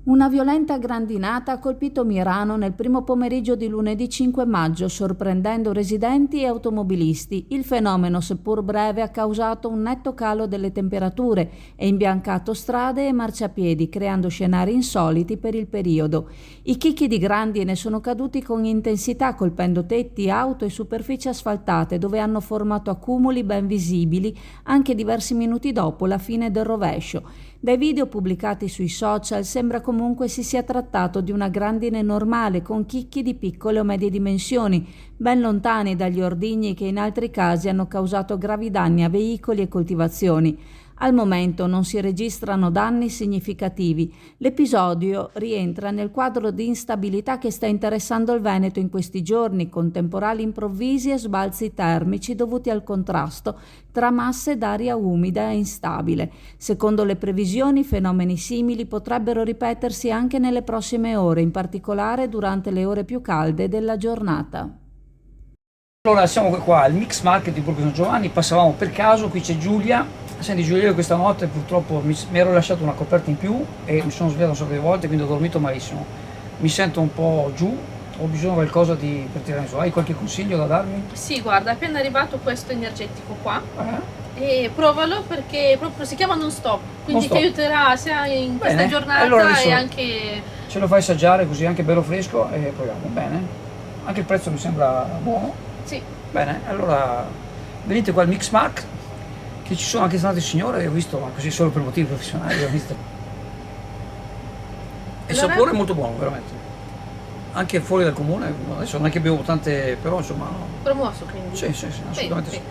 Una violenta grandinata ha colpito Milano nel primo pomeriggio di lunedì 5 maggio, sorprendendo residenti e automobilisti. Il fenomeno, seppur breve, ha causato un netto calo delle temperature e imbiancato strade e marciapiedi, creando scenari insoliti per il periodo. I chicchi di grandine sono caduti con intensità, colpendo tetti, auto e superfici asfaltate, dove hanno formato accumuli ben visibili anche diversi minuti dopo la fine del rovescio. Dai video pubblicati sui social sembra comunque si sia trattato di una grandine normale con chicchi di piccole o medie dimensioni, ben lontani dagli ordigni che in altri casi hanno causato gravi danni a veicoli e coltivazioni. Al momento non si registrano danni significativi. L'episodio rientra nel quadro di instabilità che sta interessando il Veneto in questi giorni, con temporali improvvisi e sbalzi termici dovuti al contrasto tra masse d'aria umida e instabile. Secondo le previsioni, fenomeni simili potrebbero ripetersi anche nelle prossime ore, in particolare durante le ore più calde della giornata. Allora siamo qua al Mix Market di Borgo San Giovanni, passavamo per caso, qui c'è Giulia. Senti Giulia, io questa notte purtroppo mi ero lasciato una coperta in più e mi sono svegliato un sacco di volte, quindi ho dormito malissimo. Mi sento un po' giù, ho bisogno di qualcosa per tirare su. Hai qualche consiglio da darmi? Sì, guarda, è appena arrivato questo energetico qua e provalo perché proprio si chiama non stop, quindi ti aiuterà sia in questa giornata allora e anche... Ce lo fai assaggiare così anche bello fresco e proviamo, bene? Anche il prezzo mi sembra buono. Sì. Bene, allora venite qua al Mix Market, che ci sono anche state signore, ho visto, ma così solo per motivi professionali, ho visto. Il sapore è molto buono, veramente. Anche fuori dal comune, adesso non è che bevo tante, però insomma... Promosso quindi. Sì, assolutamente sì.